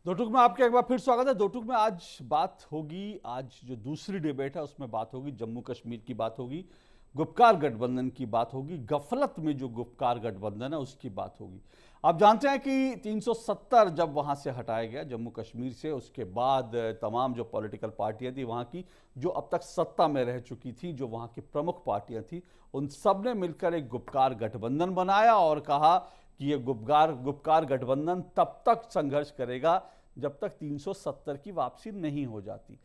दो टूक में आपका एक बार फिर स्वागत है। दो टूक में आज बात होगी, आज जो दूसरी डिबेट है उसमें बात होगी जम्मू कश्मीर की बात होगी, गुपकार गठबंधन की बात होगी, गफलत में जो गुपकार गठबंधन है उसकी बात होगी। आप जानते हैं कि 370 जब वहां से हटाया गया जम्मू कश्मीर से, उसके बाद तमाम जो पॉलिटिकल पार्टियां थी वहां की, जो अब तक सत्ता में रह चुकी थी, जो वहां की प्रमुख पार्टियां थी, उन सब ने मिलकर एक गुपकार गठबंधन बनाया और कहा कि ये गुपकार गुपकार गठबंधन तब तक संघर्ष करेगा जब तक 370 की वापसी नहीं हो जाती।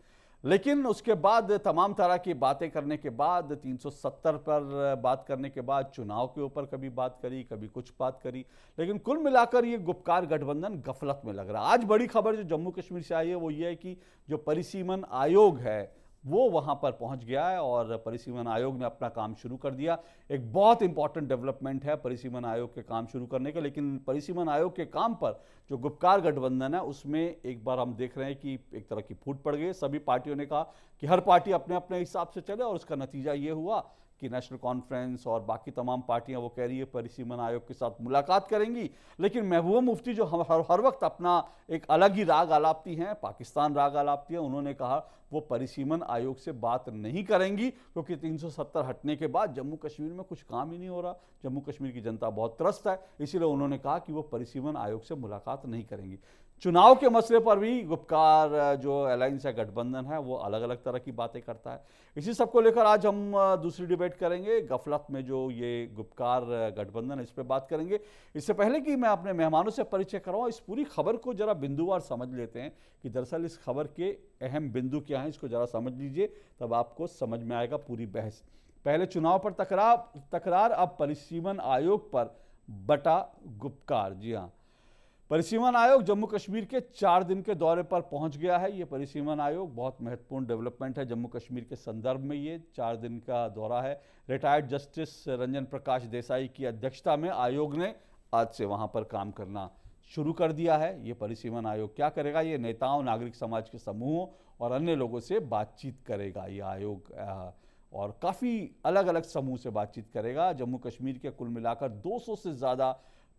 लेकिन उसके बाद तमाम तरह की बातें करने के बाद, 370 पर बात करने के बाद, चुनाव के ऊपर कभी बात करी, कभी कुछ बात करी, लेकिन कुल मिलाकर ये गुपकार गठबंधन गफलत में लग रहा है। आज बड़ी खबर जो जम्मू कश्मीर से आई है वो ये है कि जो परिसीमन आयोग है वो वहां पर पहुंच गया है और परिसीमन आयोग ने अपना काम शुरू कर दिया। एक बहुत इंपॉर्टेंट डेवलपमेंट है परिसीमन आयोग के काम शुरू करने का। लेकिन परिसीमन आयोग के काम पर जो गुपकार गठबंधन है उसमें एक बार हम देख रहे हैं कि एक तरह की फूट पड़ गई। सभी पार्टियों ने कहा कि हर पार्टी अपने अपने हिसाब से चले और उसका नतीजा ये हुआ कि नेशनल कॉन्फ्रेंस और बाकी तमाम पार्टियां वो कह रही है परिसीमन आयोग के साथ मुलाकात करेंगी, लेकिन महबूबा मुफ्ती जो हर वक्त अपना एक अलग ही राग आलापती हैं, पाकिस्तान राग आलापती हैं, उन्होंने कहा वो परिसीमन आयोग से बात नहीं करेंगी क्योंकि 370 हटने के बाद जम्मू कश्मीर में कुछ काम ही नहीं हो रहा, जम्मू कश्मीर की जनता बहुत त्रस्त है, इसीलिए उन्होंने कहा कि वो परिसीमन आयोग से मुलाकात नहीं करेंगी। चुनाव के मसले पर भी गुपकार जो अलायंस है, गठबंधन है, वो अलग अलग तरह की बातें करता है। इसी सब को लेकर आज हम दूसरी डिबेट करेंगे, गफलत में जो ये गुपकार गठबंधन है इस पर बात करेंगे। इससे पहले कि मैं अपने मेहमानों से परिचय कराऊं, इस पूरी खबर को जरा बिंदुवार समझ लेते हैं कि दरअसल इस खबर के अहम बिंदु क्या हैं, इसको जरा समझ लीजिए, तब आपको समझ में आएगा पूरी बहस। पहले चुनाव पर तकरार, अब परिसीमन आयोग पर बटा गुपकार। जी हाँ, परिसीमन आयोग जम्मू कश्मीर के 4 दिन के दौरे पर पहुंच गया है। ये परिसीमन आयोग बहुत महत्वपूर्ण डेवलपमेंट है जम्मू कश्मीर के संदर्भ में। ये 4 दिन का दौरा है। रिटायर्ड जस्टिस रंजन प्रकाश देसाई की अध्यक्षता में आयोग ने आज से वहां पर काम करना शुरू कर दिया है। ये परिसीमन आयोग क्या करेगा? ये नेताओं, नागरिक समाज के समूहों और अन्य लोगों से बातचीत करेगा। ये आयोग और काफ़ी अलग अलग समूह से बातचीत करेगा। जम्मू कश्मीर के कुल मिलाकर 200 से ज़्यादा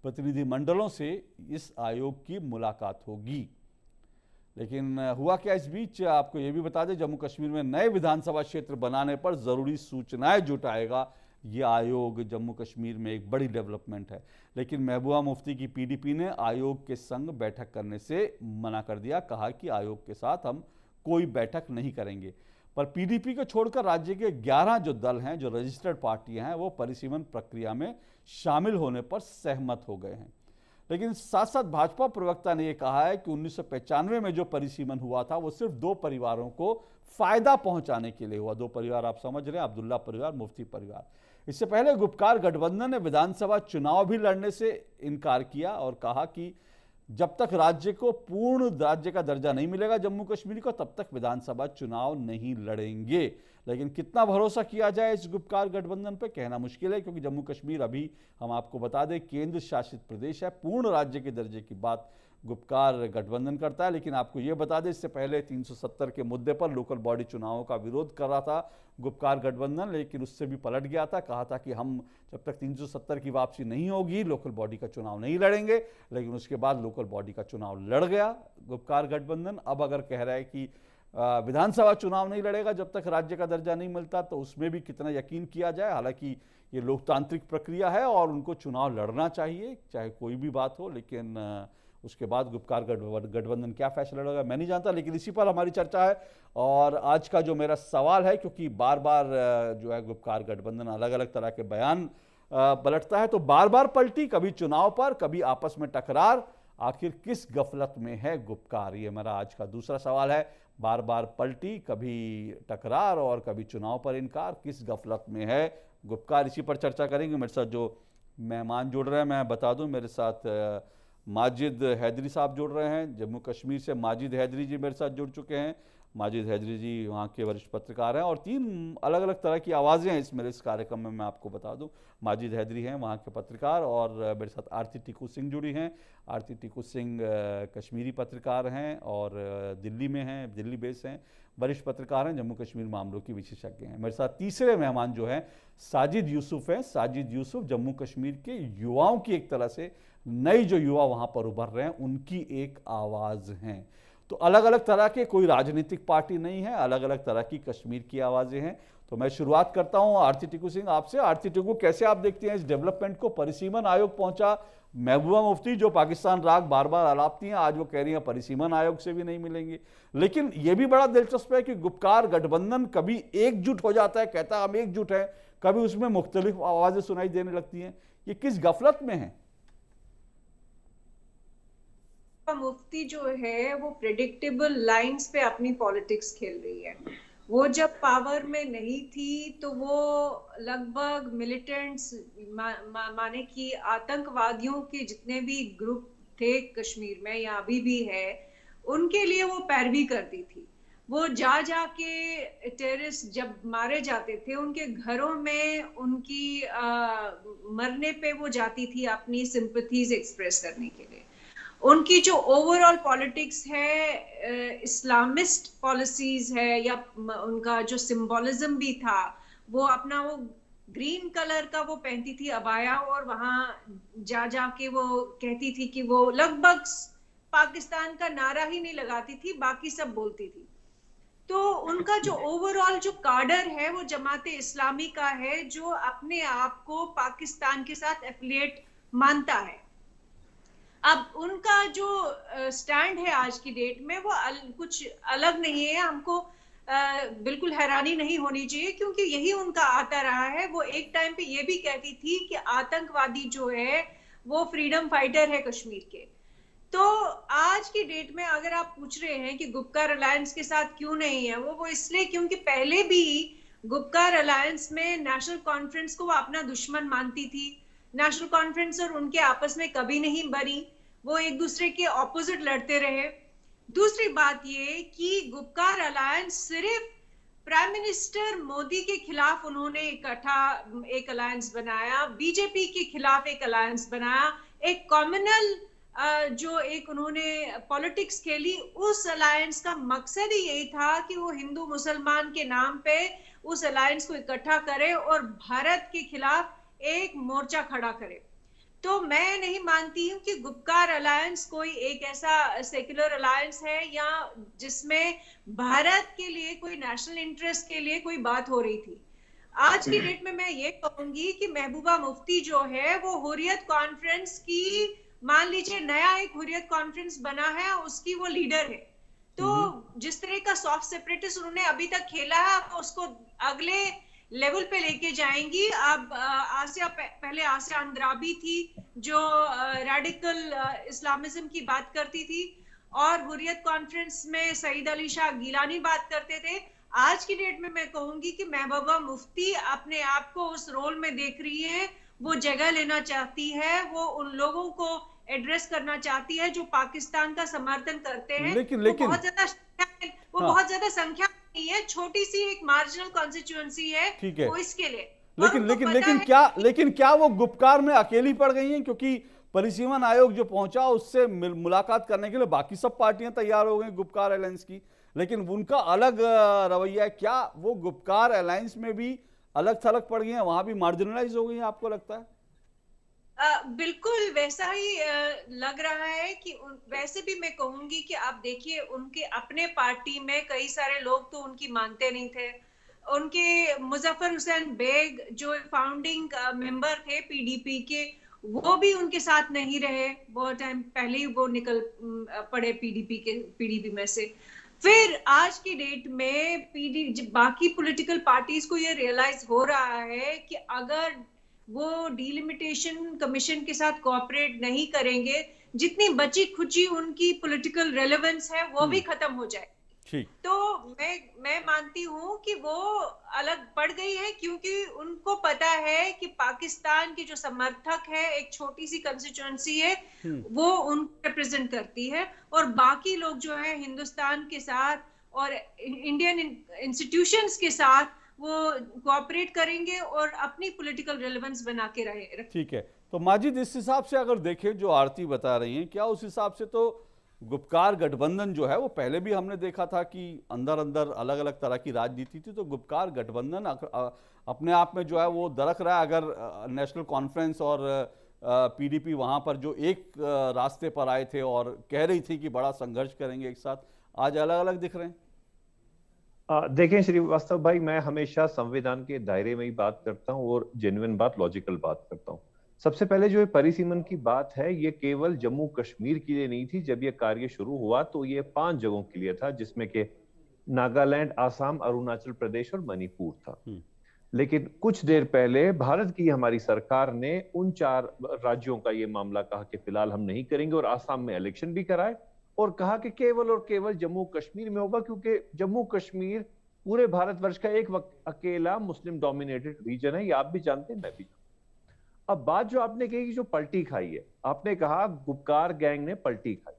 प्रतिनिधिमंडलों से इस आयोग की मुलाकात होगी। लेकिन हुआ क्या इस बीच, आपको यह भी बता दें, जम्मू कश्मीर में नए विधानसभा क्षेत्र बनाने पर जरूरी सूचनाएं जुटाएगा ये आयोग। जम्मू कश्मीर में एक बड़ी डेवलपमेंट है। लेकिन महबूबा मुफ्ती की पीडीपी ने आयोग के संग बैठक करने से मना कर दिया। कहा कि आयोग के साथ हम कोई बैठक नहीं करेंगे। पर पीडीपी को छोड़कर राज्य के 11 जो दल हैं, जो रजिस्टर्ड पार्टियां हैं, वो परिसीमन प्रक्रिया में शामिल होने पर सहमत हो गए हैं। लेकिन साथ साथ भाजपा प्रवक्ता ने यह कहा है कि 1995 में जो परिसीमन हुआ था वो सिर्फ 2 परिवारों को फायदा पहुंचाने के लिए हुआ। 2 परिवार आप समझ रहे हैं, अब्दुल्ला परिवार, मुफ्ती परिवार। इससे पहले गुपकार गठबंधन ने विधानसभा चुनाव भी लड़ने से इनकार किया और कहा कि जब तक राज्य को पूर्ण राज्य का दर्जा नहीं मिलेगा जम्मू कश्मीर को, तब तक विधानसभा चुनाव नहीं लड़ेंगे। लेकिन कितना भरोसा किया जाए इस गुपकार गठबंधन पर, कहना मुश्किल है, क्योंकि जम्मू कश्मीर अभी, हम आपको बता दें, केंद्र शासित प्रदेश है। पूर्ण राज्य के दर्जे की बात गुपकार गठबंधन करता है। लेकिन आपको यह बता दें, इससे पहले 370 के मुद्दे पर लोकल बॉडी चुनावों का विरोध कर रहा था गुपकार गठबंधन, लेकिन उससे भी पलट गया था। कहा था कि हम जब तक 370 की वापसी नहीं होगी लोकल बॉडी का चुनाव नहीं लड़ेंगे। लेकिन उसके बाद लोकल बॉडी का चुनाव लड़ गया गुपकार गठबंधन। अब अगर कह रहा है कि विधानसभा चुनाव नहीं लड़ेगा जब तक राज्य का दर्जा नहीं मिलता, तो उसमें भी कितना यकीन किया जाए। हालांकि ये लोकतांत्रिक प्रक्रिया है और उनको चुनाव लड़ना चाहिए, चाहे कोई भी बात हो। लेकिन उसके बाद गुपकार गठबंधन क्या फैसला लेगा मैं नहीं जानता। लेकिन इसी पर हमारी चर्चा है। और आज का जो मेरा सवाल है, क्योंकि बार बार जो है गुपकार गठबंधन अलग अलग तरह के बयान पलटता है, तो बार बार पलटी, कभी चुनाव पर, कभी आपस में टकरार, आखिर किस गफलत में है गुपकार? ये मेरा आज का दूसरा सवाल है। बार बार पलटी, कभी टकरार और कभी चुनाव पर इनकार, किस गफलत में है गुपकार? इसी पर चर्चा करेंगे। मेरे साथ जो मेहमान जुड़ रहे हैं मैं बता दूं, मेरे साथ माजिद हैदरी साहब जुड़ रहे हैं जम्मू कश्मीर से। माजिद हैदरी जी मेरे साथ जुड़ चुके हैं। माजिद हैदरी जी वहाँ के वरिष्ठ पत्रकार हैं और 3 अलग अलग तरह की आवाज़ें हैं इस कार्यक्रम में, मैं आपको बता दूं। माजिद हैदरी हैं वहाँ के पत्रकार, और मेरे साथ आरती टिकू सिंह जुड़ी हैं। आरती टिकू सिंह कश्मीरी पत्रकार हैं और दिल्ली में हैं, दिल्ली बेस हैं। वरिष्ठ पत्रकार हैं, जम्मू कश्मीर मामलों के विशेषज्ञ हैं। मेरे साथ तीसरे मेहमान जो हैं साजिद यूसुफ हैं। साजिद यूसुफ जम्मू कश्मीर के युवाओं की, एक तरह से नई जो युवा वहां पर उभर रहे हैं उनकी एक आवाज हैं। तो अलग अलग तरह के, कोई राजनीतिक पार्टी नहीं है, अलग अलग तरह की कश्मीर की आवाजें हैं। तो मैं शुरुआत करता हूं आरती टिकू सिंह आपसे। आरती टिकू, कैसे आप देखते हैं इस डेवलपमेंट को? परिसीमन आयोग पहुंचा, महबूबा मुफ्ती जो पाकिस्तान राग बार बार अलापती हैं, आज वो कह रही हैं परिसीमन आयोग से भी नहीं मिलेंगे। लेकिन यह भी बड़ा दिलचस्प है कि गुपकार गठबंधन कभी एकजुट हो जाता है, कहता है हम एकजुट हैं, कभी उसमें मुख्तलिफ आवाजें सुनाई देने लगती हैं। ये किस गफलत में है? मुफ्ती जो है वो प्रेडिक्टेबल लाइंस पे अपनी पॉलिटिक्स खेल रही है। वो जब पावर में नहीं थी तो वो लगभग मिलिटेंट्स माने कि आतंकवादियों के जितने भी ग्रुप थे कश्मीर में या अभी भी है, उनके लिए वो पैरवी करती थी। वो जा के टेररिस्ट जब मारे जाते थे उनके घरों में उनकी मरने पे वो जाती थी अपनी सिंपैथीज एक्सप्रेस करने के लिए। उनकी जो ओवरऑल पॉलिटिक्स है, इस्लामिस्ट पॉलिसीज है, या उनका जो सिंबोलिज्म भी था, वो अपना वो ग्रीन कलर का वो पहनती थी अबाया, और वहां जा के वो कहती थी कि वो लगभग पाकिस्तान का नारा ही नहीं लगाती थी, बाकी सब बोलती थी। तो उनका जो ओवरऑल जो कार्डर है वो जमाते इस्लामी का है, जो अपने आप को पाकिस्तान के साथ एफिलिएट मानता है। अब उनका जो स्टैंड है आज की डेट में वो कुछ अलग नहीं है। हमको बिल्कुल हैरानी नहीं होनी चाहिए, क्योंकि यही उनका आता रहा है। वो एक टाइम पे ये भी कहती थी कि आतंकवादी जो है वो फ्रीडम फाइटर है कश्मीर के। तो आज की डेट में अगर आप पूछ रहे हैं कि गुपकार अलायंस के साथ क्यों नहीं है, वो इसलिए क्योंकि पहले भी गुपकार अलायंस में नेशनल कॉन्फ्रेंस को वो अपना दुश्मन मानती थी। नेशनल कॉन्फ्रेंस और उनके आपस में कभी नहीं बनी, वो एक दूसरे के ऑपोजिट लड़ते रहे। दूसरी बात ये कि गुपकार अलायंस सिर्फ प्राइम मिनिस्टर मोदी के खिलाफ उन्होंने इकट्ठा एक अलायंस बनाया, बीजेपी के खिलाफ एक अलायंस बनाया, एक कॉम्युनल जो एक उन्होंने पॉलिटिक्स खेली। उस अलायंस का मकसद ही यही था कि वो हिंदू मुसलमान के नाम पे उस अलायंस को इकट्ठा करे और भारत के खिलाफ एक मोर्चा खड़ा करे। तो मैं नहीं मानती हूँ कि गुपकार अलायंस कोई एक ऐसा सेक्युलर अलायंस है या जिसमें भारत के लिए कोई नेशनल इंटरेस्ट के लिए कोई बात हो रही थी। आज की डेट में मैं ये कहूंगी कि महबूबा मुफ्ती जो है वो हुर्रियत कॉन्फ्रेंस की, मान लीजिए नया एक हुर्रियत कॉन्फ्रेंस बना है, उसकी वो लीडर है। तो जिस तरह का सॉफ्ट सेपरेटिस्ट उन्होंने अभी तक खेला है, उसको अगले लेवल पे लेके जाएंगी। अब पहले आसिया अंद्राबी थी जो रेडिकल इस्लामिज्म की बात करती थी, और हुर्रियत कॉन्फ्रेंस में सईद अली शाह गिलानी बात करते थे। आज की डेट में मैं कहूंगी कि महबूबा मुफ्ती अपने आप को उस रोल में देख रही है, वो जगह लेना चाहती है, वो उन लोगों को एड्रेस करना चाहती है जो पाकिस्तान का समर्थन करते हैं। लेकिन वो बहुत ज्यादा संख्या नहीं है, छोटी सी एक मार्जिनल कॉन्स्टिट्यूएंसी है, ठीक है, वो इसके लिए। लेकिन क्या वो गुपकार में अकेली पड़ गई हैं? क्योंकि परिसीमन आयोग जो पहुंचा उससे मुलाकात करने के लिए बाकी सब पार्टियां तैयार हो गई गुपकार अलायंस की, लेकिन उनका अलग रवैया है। क्या वो गुपकार अलायंस में भी अलग थलग पड़ गई हैं, वहां भी मार्जिनलाइज हो गई हैं, आपको लगता है? बिल्कुल वैसा ही लग रहा है कि वैसे भी मैं कहूंगी कि आप देखिए उनके अपने पार्टी में कई सारे लोग तो उनकी मानते नहीं थे। उनके मुजफ्फर हुसैन बेग जो फाउंडिंग मेंबर थे पीडीपी के, वो भी उनके साथ नहीं रहे। बहुत टाइम पहले ही वो निकल पड़े पीडीपी में से। फिर आज की डेट में बाकी पॉलिटिकल पार्टीज को ये रियलाइज हो रहा है कि अगर वो डिलिमिटेशन कमीशन के साथ कोऑपरेट नहीं करेंगे, जितनी बची खुची उनकी पॉलिटिकल रेलेवेंस है वो भी खत्म हो जाए। तो मैं मानती हूँ कि वो अलग पड़ गई है, क्योंकि उनको पता है कि पाकिस्तान की जो समर्थक है, एक छोटी सी कंस्टिट्यूएंसी है, वो उनको रिप्रेजेंट करती है, और बाकी लोग जो है हिंदुस्तान के साथ और इंडियन इंस्टीट्यूशंस के साथ वो कोऑपरेट करेंगे और अपनी पॉलिटिकल रेलेवेंस बना के रहे। ठीक है, तो माजिद इस हिसाब से अगर देखें जो आरती बता रही हैं, क्या उस हिसाब से तो गुपकार गठबंधन जो है वो पहले भी हमने देखा था कि अंदर अंदर अलग अलग तरह की राजनीति थी, तो गुपकार गठबंधन अपने आप में जो है वो दरक रहा है। अगर नेशनल कॉन्फ्रेंस और पीडीपी वहां पर जो एक रास्ते पर आए थे और कह रही थी कि बड़ा संघर्ष करेंगे एक साथ, आज अलग अलग दिख रहे हैं। देखें श्रीवास्तव भाई, मैं हमेशा संविधान के दायरे में ही बात करता हूं और जेन्युइन बात, लॉजिकल बात करता हूं। सबसे पहले जो ये परिसीमन की बात है, ये केवल जम्मू कश्मीर के लिए नहीं थी। जब ये कार्य शुरू हुआ तो ये 5 जगहों के लिए था, जिसमें कि नागालैंड, आसाम, अरुणाचल प्रदेश और मणिपुर था। लेकिन कुछ देर पहले भारत की हमारी सरकार ने उन 4 राज्यों का ये मामला कहा कि फिलहाल हम नहीं करेंगे, और आसाम में इलेक्शन भी कराए और कहा कि केवल और केवल जम्मू कश्मीर में होगा, क्योंकि जम्मू कश्मीर पूरे भारतवर्ष का एक अकेला मुस्लिम डोमिनेटेड रीजन है। ये आप भी जानते हैं, मैं भी जानता हूं। अब बात जो आपने कही कि जो पलटी खाई है, आपने कहा गुपकार गैंग ने पलटी खाई।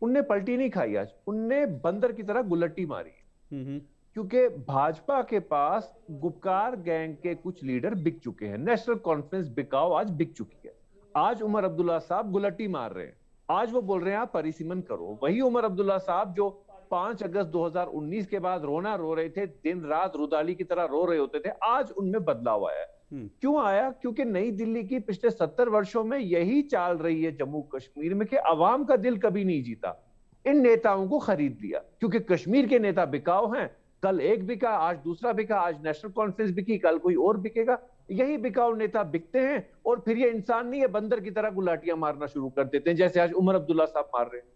उनने पलटी नहीं खाई, आज उनने बंदर की तरह गुलट्टी मारी है। क्योंकि भाजपा के पास गुपकार गैंग के कुछ लीडर बिक चुके हैं। नेशनल कॉन्फ्रेंस बिकाओ आज बिक चुकी है। आज उमर अब्दुल्ला साहब गुलट्टी मार रहे हैं, आज वो बोल रहे हैं आप परिसीमन करो। वही उमर अब्दुल्ला साहब जो 5 अगस्त 2019 के बाद रोना रो रहे थे, दिन रात रुदाली की तरह रो रहे होते थे, आज उनमें बदलाव आया है। क्यों आया? क्योंकि नई दिल्ली की पिछले 70 वर्षों में यही चाल रही है जम्मू कश्मीर में कि अवाम का दिल कभी नहीं जीता, इन नेताओं को खरीद लिया। क्योंकि कश्मीर के नेता बिकाऊ हैं, कल एक बिका, आज दूसरा बिका, आज नेशनल कॉन्फ्रेंस बिकी, कल कोई और बिकेगा। यही बिकाऊ नेता बिकते हैं और फिर ये इंसान नहीं है, बंदर की तरह गुलाटियां मारना शुरू कर देते हैं, जैसे आज उमर अब्दुल्ला साहब मार रहे हैं।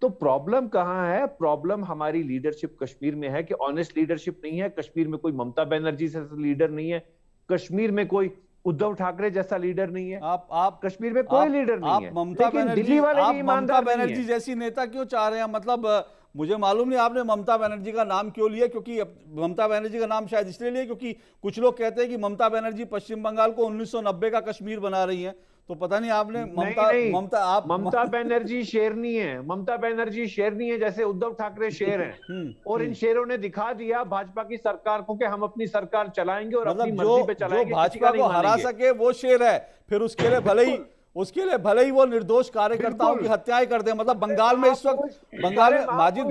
तो प्रॉब्लम कहां है? प्रॉब्लम हमारी लीडरशिप कश्मीर में है कि ऑनेस्ट लीडरशिप नहीं है। कश्मीर में कोई ममता बनर्जी जैसा लीडर नहीं है, कश्मीर में कोई उद्धव ठाकरे जैसा लीडर नहीं है। आप कश्मीर में कोई लीडर नहीं है। ममता बनर्जी, दिल्ली वाले आप भी ममता ईमानदार बनर्जी जैसी नेता क्यों चाह रहे हैं? मतलब मुझे मालूम नहीं आपने ममता बनर्जी का नाम क्यों लिया, क्योंकि ममता बनर्जी का नाम शायद इसलिए लिया क्योंकि कुछ लोग कहते हैं कि ममता बनर्जी पश्चिम बंगाल को 1990 का कश्मीर बना रही हैं। तो पता नहीं आपने ममता बनर्जी शेरनी है। ममता बनर्जी शेरनी है, जैसे उद्धव ठाकरे शेर हैं। और इन शेरों ने दिखा दिया भाजपा की सरकार को कि हम अपनी सरकार चलाएंगे और अपनी मर्जी पे चलाएंगे, जो भाजपा को हरा सके वो शेर है। फिर उसके लिए भले ही वो निर्दोष कार्यकर्ताओं की हत्याएं कर दे। मतलब बंगाल में इस वक्त, बंगाल में माजिद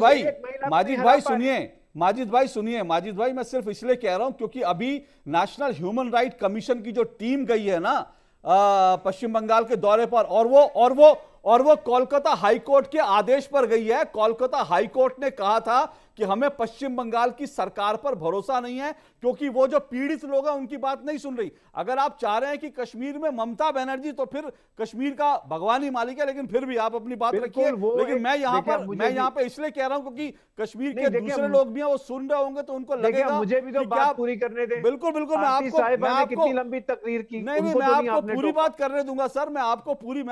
भाई मैं सिर्फ इसलिए कह रहा हूं क्योंकि अभी नेशनल ह्यूमन राइट कमीशन की जो टीम गई है ना पश्चिम बंगाल के दौरे पर, और वो कोलकाता हाईकोर्ट के आदेश पर गई है। कोलकाता हाईकोर्ट ने कहा था कि हमें पश्चिम बंगाल की सरकार पर भरोसा नहीं है क्योंकि वो जो पीड़ित लोग हैं उनकी बात नहीं सुन रही। अगर आप चाह रहे हैं कि कश्मीर में ममता बनर्जी, तो फिर कश्मीर का भगवान ही मालिक है, लेकिन फिर भी आप अपनी बात रखिए। लेकिन मैं यहाँ पर इसलिए कह रहा हूं क्योंकि कश्मीर के दूसरे लोग भी हैं, वो सुन रहे होंगे तो उनको लगेगा। मुझे भी तो बात पूरी करने दें। बिल्कुल मैं आपको कितनी लंबी तकरीर की। नहीं, मैं आपको पूरी बात करने दूंगा सर, मैं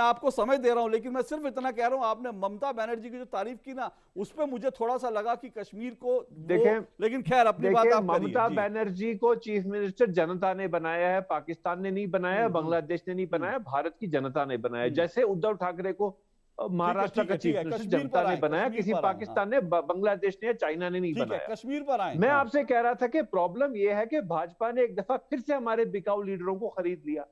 आपको समय दे रहा हूं। लेकिन मैं सिर्फ इतना कह रहा हूं, आपने ममता बनर्जी की जो तारीफ की ना, उस पर मुझे थोड़ा सा लगा कि कश्मीर को देखें। लेकिन खैर अपनी बात आप करिए। ममता बनर्जी को चीफ मिनिस्टर जनता ने बनाया है, पाकिस्तान ने नहीं बनाया, बांग्लादेश ने नहीं बनाया, भारत की जनता ने बनाया। जैसे उद्धव ठाकरे को महाराष्ट्र का चीफ मिनिस्टर जनता ने बनाया, किसी पाकिस्तान ने, बांग्लादेश ने या चाइना ने नहीं बनाया। कश्मीर पर आए। मैं आपसे कह रहा था कि प्रॉब्लम यह है कि भाजपा ने एक दफा फिर से हमारे बिकाऊ लीडरों को खरीद लिया।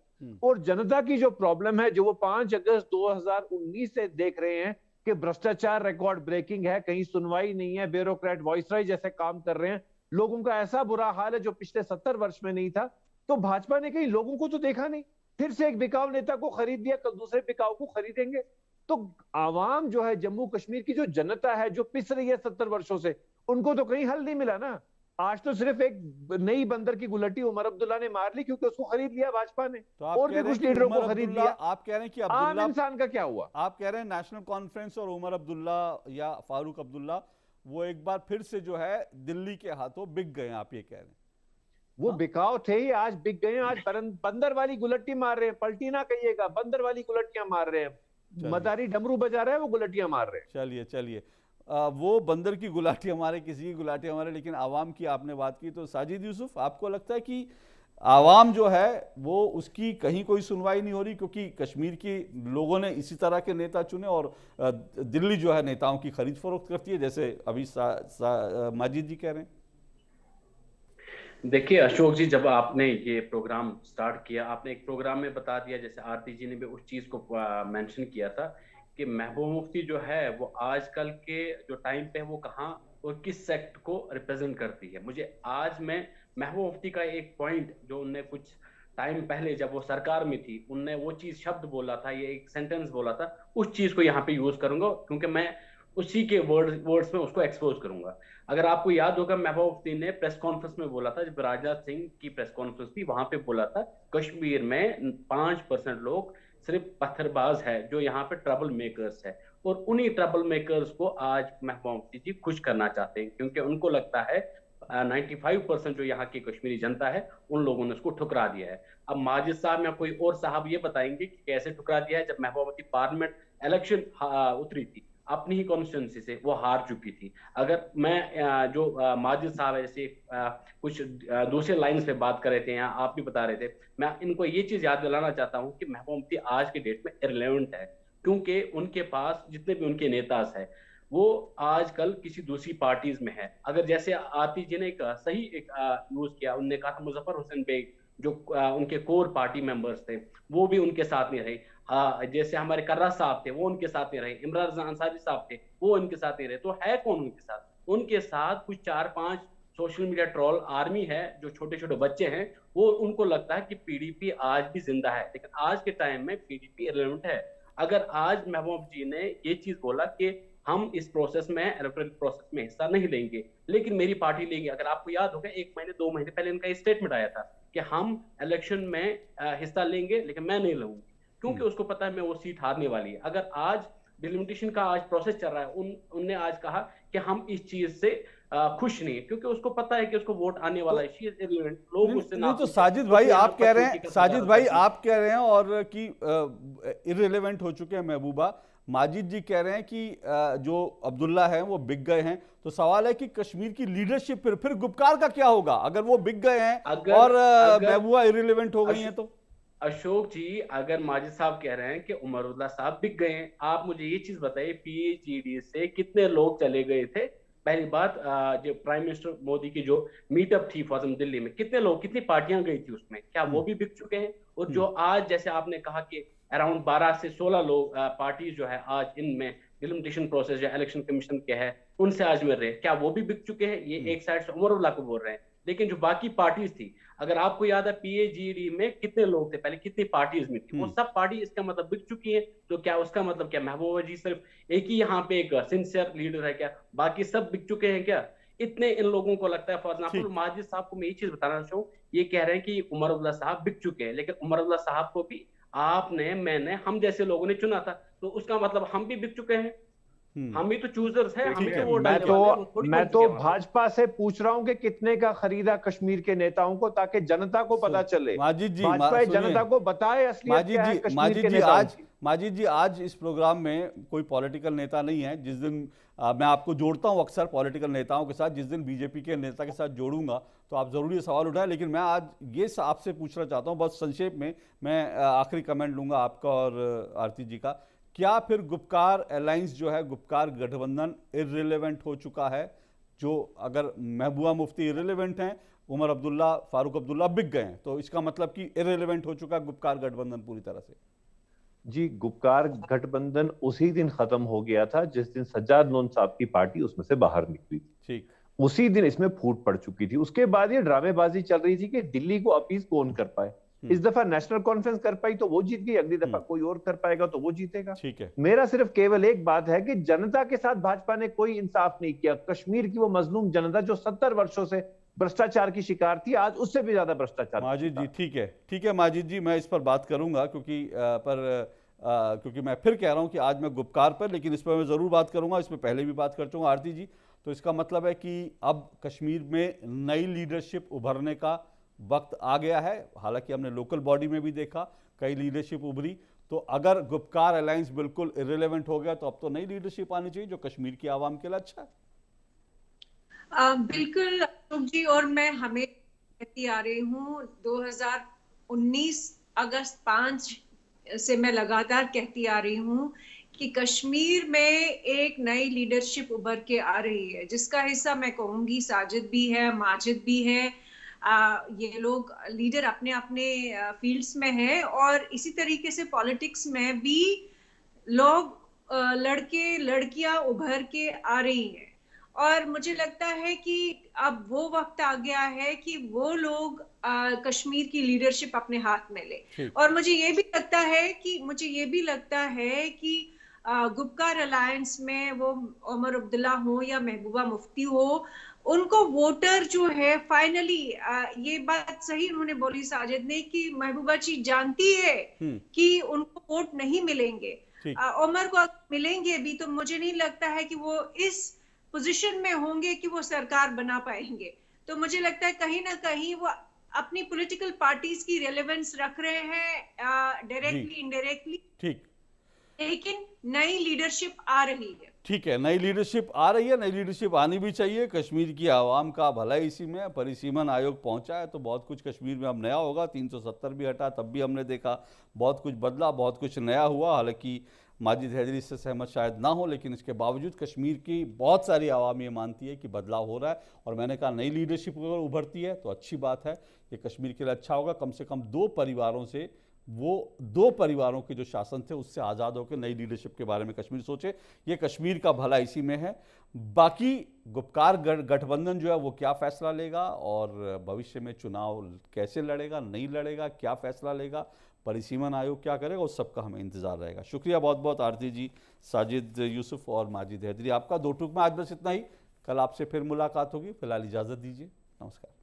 और जनता की जो प्रॉब्लम है, जो वो 5 अगस्त 2019 से देख रहे हैं कि भ्रष्टाचार रिकॉर्ड ब्रेकिंग है, कहीं सुनवाई नहीं है, ब्यूरोक्रेट वॉइसराय जैसे काम कर रहे हैं, लोगों का ऐसा बुरा हाल है जो पिछले 70 वर्ष में नहीं था। तो भाजपा ने कहीं लोगों को तो देखा नहीं, फिर से एक बिकाऊ नेता को खरीद दिया, कल दूसरे बिकाऊ को खरीदेंगे। तो आवाम जो है, जम्मू कश्मीर की जो जनता है जो पिस रही है 70 वर्षों से, उनको तो कहीं हल नहीं मिला ना। आज तो सिर्फ एक नई बंदर की गुलटी उमर अब्दुल्ला ने मार ली क्योंकि उसको खरीद लिया भाजपा ने। तो और भी कुछ लीडरों को खरीद लिया। आप कह रहे हैं कि आम इंसान का क्या हुआ? आप कह रहे हैं नेशनल कॉन्फ्रेंस और उमर अब्दुल्ला या फारूक अब्दुल्ला वो एक बार फिर से जो है दिल्ली के हाथों बिक गए, आप ये कह रहे हैं? वो बिकाऊ थे ही, आज बिक गए। आज बंदर वाली गुलट्टी मार रहे हैं, पलटी ना कहिएगा, बंदर वाली गुलट्टियां मार रहे हैं। मदारी डमरू बजा रहे हैं, वो गुलट्टियां मार रहे हैं। चलिए वो बंदर की गुलाटी हमारे, किसी की गुलाटी हमारे, लेकिन आवाम की आपने बात की। तो साजिद यूसुफ, आपको लगता है कि आवाम जो है वो उसकी कहीं कोई सुनवाई नहीं हो रही क्योंकि कश्मीर के लोगों ने इसी तरह के नेता चुने और दिल्ली जो है नेताओं की खरीद फरोख्त करती है, जैसे अभी माजिद जी कह रहे हैं? देखिए अशोक जी, जब आपने ये प्रोग्राम स्टार्ट किया, आपने एक प्रोग्राम में बता दिया, जैसे आरती जी ने भी उस चीज को मेंशन किया था कि महबूबा मुफ्ती जो है वो आजकल के जो टाइम पे है वो कहाँ और किस सेक्ट को रिप्रेजेंट करती है। मुझे आज मैं महबूबा मुफ्ती का एक पॉइंट जो उनने कुछ टाइम पहले जब वो सरकार में थी उनने वो चीज शब्द बोला था, ये एक सेंटेंस बोला था, उस चीज को यहाँ पे यूज करूंगा क्योंकि मैं उसी के वर्ड्स में उसको एक्सपोज करूंगा। अगर आपको याद होगा महबूबा मुफ्ती ने प्रेस कॉन्फ्रेंस में बोला था, जब राजनाथ सिंह की प्रेस कॉन्फ्रेंस थी वहां पे बोला था कश्मीर में 5% लोग सिर्फ पत्थरबाज है जो यहाँ पे ट्रबल मेकर्स है, और उन्हीं ट्रबल मेकर्स को आज महबूबा मुफ्ती जी खुश करना चाहते हैं क्योंकि उनको लगता है 95% जो यहाँ की कश्मीरी जनता है उन लोगों ने उसको ठुकरा दिया है। अब माजिद साहब या कोई और साहब ये बताएंगे कि कैसे ठुकरा दिया है। जब महबूबा मुफ्ती पार्लियामेंट इलेक्शन उतरी थी अपनी ही कॉन्स्टिट्यूंसी से, वो हार चुकी थी। अगर मैं जो माजिद साहब ऐसे कुछ दूसरे लाइन्स पे बात कर रहे थे या आप भी बता रहे थे, मैं इनको ये चीज याद दिलाना चाहता हूँ कि महबूबा मुफ्ती आज के डेट में इररिलेवेंट है क्योंकि उनके पास जितने भी उनके नेताज हैं वो आजकल किसी दूसरी पार्टीज में है। अगर जैसे आरती जी ने एक सही एक यूज किया, उनने कहा था मुजफ्फर हुसैन बेग जो उनके कोर पार्टी मेंबर्स थे वो भी उनके साथ नहीं रहे। जैसे हमारे कर्रा साहब थे वो उनके साथ नहीं रहे, इमरान रजा अंसारी साहब थे वो उनके साथ नहीं रहे। तो है कौन उनके साथ? उनके साथ कुछ 4-5 सोशल मीडिया ट्रोल आर्मी है, जो छोटे छोटे बच्चे हैं। वो उनको लगता है कि पीडीपी आज भी जिंदा है, लेकिन आज के टाइम में पीडीपी इररिलेवेंट है। अगर आज महबूब जी ने ये चीज बोला कि हम इस प्रोसेस में इलेक्टोरल प्रोसेस में हिस्सा नहीं लेंगे लेकिन मेरी पार्टी लेगी, अगर आपको याद होगा 1 महीने 2 महीने पहले इनका स्टेटमेंट आया था कि हम इलेक्शन में हिस्सा लेंगे लेकिन मैं नहीं लूंगी क्योंकि उसको पता है मैं वो सीट हारने वाली है। अगर आज डिलिमिटेशन का आज प्रोसेस चल रहा है, उनने आज कहा कि हम इस चीज से खुश नहीं है क्योंकि उसको पता है कि उसको वोट आने वाला है। लोग उससे नहीं तो साजिद भाई आप कह रहे हैं, साजिद भाई आप कह रहे हैं और कि इररिलेवेंट हो चुके हैं महबूबा, माजिद जी कह रहे हैं कि जो अब्दुल्ला है वो बिक गए हैं। तो सवाल है कि कश्मीर की लीडरशिप फिर गुपकार का क्या होगा अगर वो बिक गए हैं और महबूबा इररिलेवेंट हो गई हैं? तो अशोक जी, अगर माजिद साहब कह रहे हैं कि उमरुल्लाह साहब बिक गए हैं, आप मुझे ये चीज बताइए पीएचईडी से कितने लोग चले गए थे? पहली बात, जो प्राइम मिनिस्टर मोदी की जो मीटअप थी फॉर्म दिल्ली में, कितने लोग कितनी पार्टियां गई थी उसमें, क्या वो भी बिक चुके हैं? और जो आज जैसे आपने कहा कि अराउंड 12 से 16 लोग पार्टीज जो है आज इनमें डिलिमिटेशन प्रोसेस जो इलेक्शन कमीशन के है उनसे आज मिल रहे हैं, क्या वो भी बिक चुके हैं? ये एक साइड से उमरुल्लाह को बोल रहे हैं, लेकिन जो बाकी पार्टीज थी, अगर आपको याद है पीएजीडी में कितने लोग थे पहले, कितनी पार्टीज में थी, वो सब पार्टी इसका मतलब बिक चुकी है। तो क्या उसका मतलब क्या महबूबा जी सिर्फ एक ही यहाँ पे एक सिंसियर लीडर है क्या? बाकी सब बिक चुके हैं क्या? इतने इन लोगों को लगता है। फॉर एग्जाम्पल माजिद साहब को मैं ये चीज बताना चाहूँ, ये कह रहे हैं कि उमरुल्लाह साहब बिक चुके हैं, लेकिन उमरुल्लाह साहब को भी आपने, मैंने, हम जैसे लोगों ने चुना था, तो उसका मतलब हम भी बिक चुके हैं। हम भी तो चूजर्स हैं, हम भी तो वोट मैं तो भाजपा से पूछ रहा हूं कि कितने का खरीदा कश्मीर के नेताओं को, ताकि जनता को पता चले, माजिद जी भाजपा जनता को बताए असलियत क्या है कश्मीर के नेताओं की। माजिद जी आज इस प्रोग्राम में कोई पॉलिटिकल नेता नहीं है। जिस दिन मैं आपको जोड़ता हूं अक्सर पॉलिटिकल नेताओं के साथ, जिस दिन बीजेपी के नेता के साथ जोड़ूंगा तो आप जरूर ये सवाल उठाएं, लेकिन मैं आज ये आपसे पूछना चाहता हूं बहुत संक्षेप में, मैं आखिरी कमेंट लूंगा आपका और आरती जी का। क्या फिर गुपकार अलायंस जो है, गुपकार गठबंधन इररिलेवेंट हो चुका है? जो अगर महबूबा मुफ्ती इररिलेवेंट हैं, उमर अब्दुल्ला, फारूक अब्दुल्ला बिक गए हैं, तो इसका मतलब कि इररिलेवेंट हो चुका गुपकार गठबंधन पूरी तरह से? जी, गुपकार गठबंधन उसी दिन खत्म हो गया था जिस दिन सज्जाद लोन साहब की पार्टी उसमें से बाहर निकली थी। ठीक, उसी दिन इसमें फूट पड़ चुकी थी। उसके बाद ये ड्रामेबाजी चल रही थी कि दिल्ली को अपील कौन कर पाए। इस दफा नेशनल कॉन्फ्रेंस कर पाई तो वो जीत गई, अगली दफा कोई और कर पाएगा तो वो जीतेगा। ठीक है। मेरा सिर्फ केवल एक बात है कि जनता के साथ भाजपा ने कोई इंसाफ नहीं किया। कश्मीर की वो मजलूम जनता जो 70 वर्षों से भ्रष्टाचार की शिकार थी, आज उससे भी ज्यादा भ्रष्टाचार। माजिद जी ठीक है, ठीक है माजिद जी, मैं इस पर बात करूंगा क्योंकि मैं फिर कह रहा हूं कि आज मैं गुपकार पर, लेकिन इस पर मैं जरूर बात करूंगा, इसमें पहले भी बात कर चुका आरती जी। तो इसका मतलब है कि अब कश्मीर में नई लीडरशिप उभरने का वक्त आ गया है। हालांकि हमने लोकल बॉडी में भी देखा कई लीडरशिप उभरी, तो अगर गुपकार अलायंस बिल्कुल इररिलेवेंट हो गया तो अब तो नई लीडरशिप आनी चाहिए जो कश्मीर की आवाम के लिए अच्छा है। बिल्कुल अशोक जी, और मैं हमें कहती आ रही हूँ 2019 अगस्त 5 से मैं लगातार कहती आ रही हूँ कि कश्मीर में एक नई लीडरशिप उभर के आ रही है, जिसका हिस्सा मैं कहूँगी साजिद भी है, माजिद भी है। ये लोग लीडर अपने अपने फील्ड्स में है, और इसी तरीके से पॉलिटिक्स में भी लोग लड़के लड़कियां उभर के आ रही हैं और मुझे लगता है कि अब वो वक्त आ गया है कि वो लोग कश्मीर की लीडरशिप अपने हाथ में ले। ठीक। और मुझे ये भी लगता है कि गुपकार अलायंस में वो उमर अब्दुल्ला हो या महबूबा मुफ्ती हो, उनको वोटर जो है फाइनली, ये बात सही उन्होंने बोली साजिद ने कि महबूबा जी जानती है कि उनको वोट नहीं मिलेंगे। ठीक। उमर को मिलेंगे भी तो मुझे नहीं लगता है कि वो इस पोजीशन में होंगे कि वो सरकार बना पाएंगे। तो मुझे लगता है कहीं ना कहीं वो अपनी पॉलिटिकल पार्टीज की रेलेवेंस रख रहे हैं डायरेक्टली इनडायरेक्टली, ठीक। लेकिन नई लीडरशिप आ रही है। ठीक है, नई लीडरशिप आ रही है, नई लीडरशिप आनी भी चाहिए। कश्मीर की आवाम का भला इसी में है। परिसीमन आयोग पहुंचा है तो बहुत कुछ कश्मीर में अब नया होगा। 370 भी हटा तब भी हमने देखा बहुत कुछ बदला, बहुत कुछ नया हुआ। हालांकि माजिद हैदरी से सहमत शायद ना हो, लेकिन इसके बावजूद कश्मीर की बहुत सारी आवाम ये मानती है कि बदलाव हो रहा है। और मैंने कहा नई लीडरशिप अगर उभरती है तो अच्छी बात है, ये कश्मीर के लिए अच्छा होगा। कम से कम दो परिवारों के जो शासन थे उससे आज़ाद होकर नई लीडरशिप के बारे में कश्मीर सोचे। ये कश्मीर का भला इसी में है। बाकी गुपकार गठबंधन जो है वो क्या फैसला लेगा और भविष्य में चुनाव कैसे लड़ेगा, नहीं लड़ेगा, क्या फैसला लेगा, परिसीमन आयोग क्या करेगा, उस सब का हमें इंतजार रहेगा। शुक्रिया बहुत बहुत आरती जी, साजिद यूसुफ और माजिद हैदरी आपका। दो टूक में आज बस इतना ही। कल आपसे फिर मुलाकात होगी। फिलहाल इजाज़त दीजिए। नमस्कार।